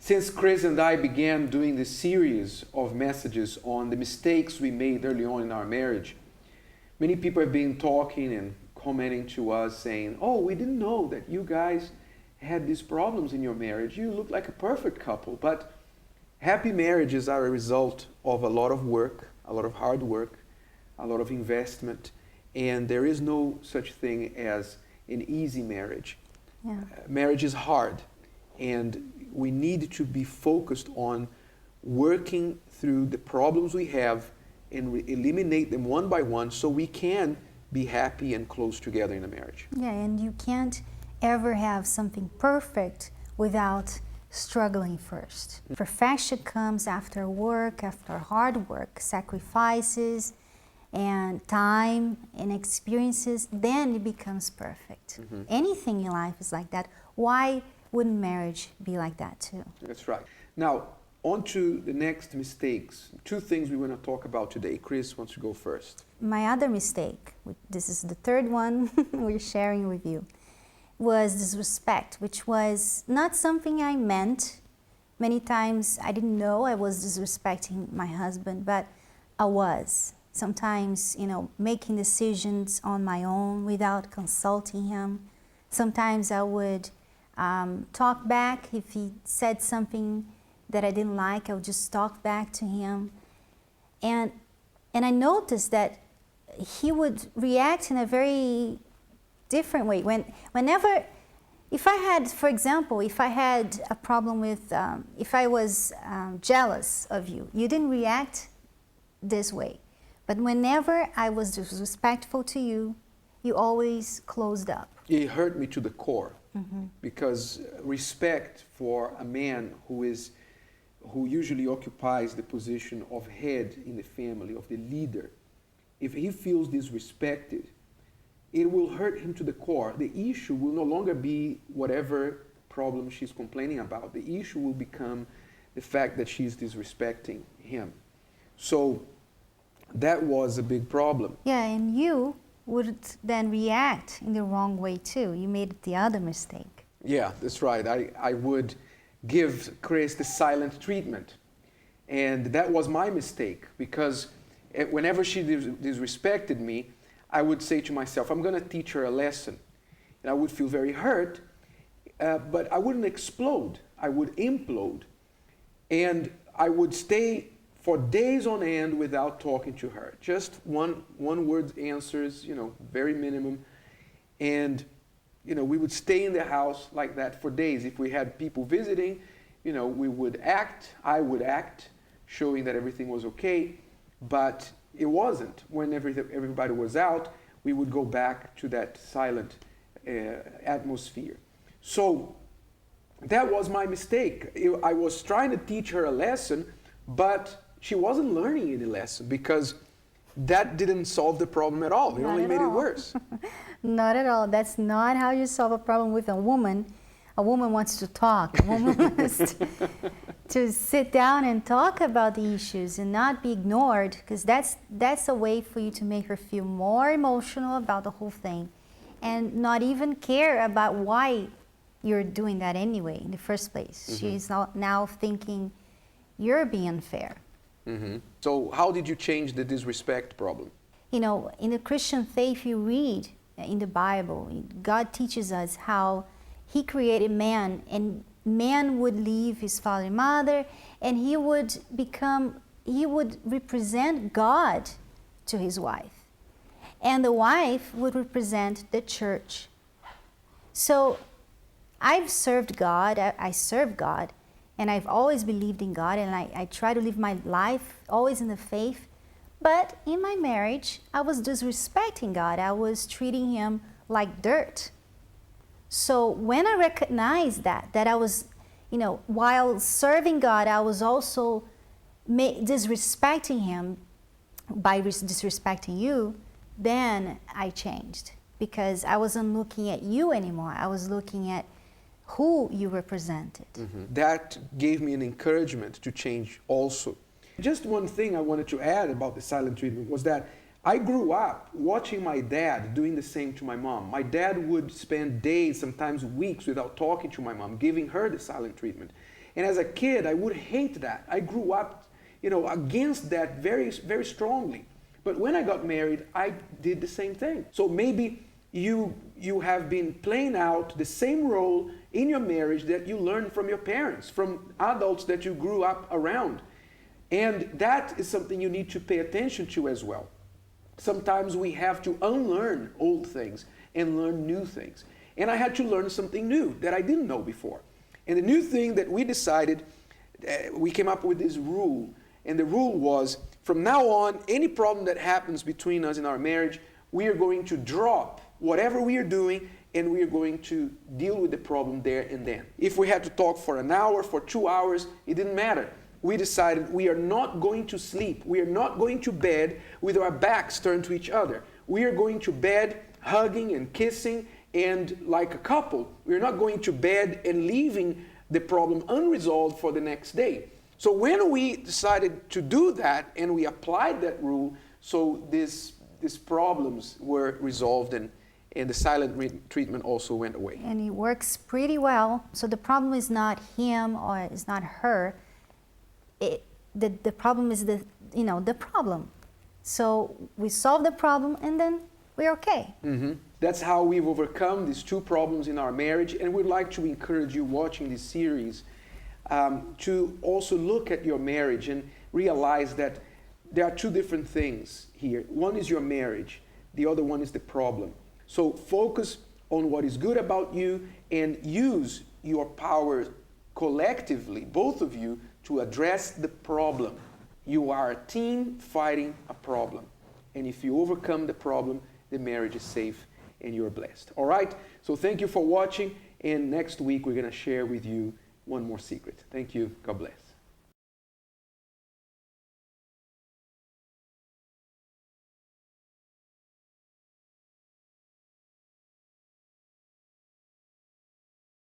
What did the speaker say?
Since Chris and I began doing this series of messages on the mistakes we made early on in our marriage, many people have been talking and commenting to us saying, oh, we didn't know that you guys had these problems in your marriage. You look like a perfect couple. But happy marriages are a result of a lot of work, a lot of hard work, a lot of investment, and there is no such thing as an easy marriage. Yeah. Marriage is hard, and we need to be focused on working through the problems we have and eliminate them one by one so we can be happy and close together in a marriage. Yeah, and you can't ever have something perfect without struggling first. Perfection comes after work, after hard work, sacrifices, and time and experiences, then it becomes perfect. Anything in life is like that. Why wouldn't marriage be like that too? That's right. Now, on to the next mistakes. Two things we want to talk about today. Chris wants to go first. My other mistake, this is the third one we're sharing with you, was disrespect, which was not something I meant. Many times I didn't know I was disrespecting my husband, but I was. Sometimes, making decisions on my own without consulting him. Sometimes I would talk back if he said something that I didn't like. I would just talk back to him. And I noticed that he would react in a very different way. Whenever, if I had, for example, if I had a problem with, if I was jealous of you, you didn't react this way. But whenever I was disrespectful to you, you always closed up. It hurt me to the core because respect for a man who usually occupies the position of head in the family, of the leader, if he feels disrespected, it will hurt him to the core. The issue will no longer be whatever problem she's complaining about. The issue will become the fact that she's disrespecting him. So that was a big problem. Yeah, and you would then react in the wrong way too. You made the other mistake. Yeah, that's right. I would give Chris the silent treatment. And that was my mistake because whenever she disrespected me, I would say to myself, I'm going to teach her a lesson. And I would feel very hurt, but I wouldn't explode. I would implode. And I would stay for days on end without talking to her. Just one word answers, very minimum. And, we would stay in the house like that for days. If we had people visiting, we would act, I would act, showing that everything was okay, but it wasn't. When everybody was out, we would go back to that silent atmosphere. So that was my mistake. I was trying to teach her a lesson, but she wasn't learning any lesson because that didn't solve the problem at all. It only made it worse. Not at all. That's not how you solve a problem with a woman. A woman wants to talk. A woman wants to sit down and talk about the issues and not be ignored, because that's a way for you to make her feel more emotional about the whole thing and not even care about why you're doing that anyway in the first place. She's now thinking you're being unfair. So how did you change the disrespect problem? In the Christian faith, you read in the Bible, God teaches us how He created man, and man would leave his father and mother, and he would represent God to his wife. And the wife would represent the church. So I've served God, I serve God, and I've always believed in God, and I try to live my life always in the faith. But in my marriage, I was disrespecting God. I was treating Him like dirt. So when I recognized that I was, while serving God, I was also disrespecting Him by disrespecting you, then I changed. Because I wasn't looking at you anymore. I was looking at who you represented. That gave me an encouragement to change also. Just one thing I wanted to add about the silent treatment was that I grew up watching my dad doing the same to my mom. My dad would spend days, sometimes weeks, without talking to my mom, giving her the silent treatment. And as a kid, I would hate that. I grew up, against that very, very strongly. But when I got married, I did the same thing. So maybe you have been playing out the same role in your marriage that you learned from your parents, from adults that you grew up around. And that is something you need to pay attention to as well. Sometimes we have to unlearn old things and learn new things. And I had to learn something new that I didn't know before. And the new thing that we decided, we came up with this rule. And the rule was, from now on, any problem that happens between us in our marriage, we are going to drop whatever we are doing and we are going to deal with the problem there and then. If we had to talk for an hour, for 2 hours, it didn't matter. We decided we are not going to sleep. We are not going to bed with our backs turned to each other. We are going to bed hugging and kissing, and like a couple, we're not going to bed and leaving the problem unresolved for the next day. So when we decided to do that and we applied that rule, so these problems were resolved and the silent treatment also went away. And it works pretty well. So the problem is not him or it's not her. The problem is the problem. So we solve the problem and then we're okay. Mm-hmm. That's how we've overcome these two problems in our marriage, and we'd like to encourage you watching this series to also look at your marriage and realize that there are two different things here. One is your marriage, the other one is the problem. So focus on what is good about you and use your power collectively, both of you, to address the problem. You are a team fighting a problem. And if you overcome the problem, the marriage is safe and you're blessed. All right? So thank you for watching. And next week, we're going to share with you one more secret. Thank you. God bless.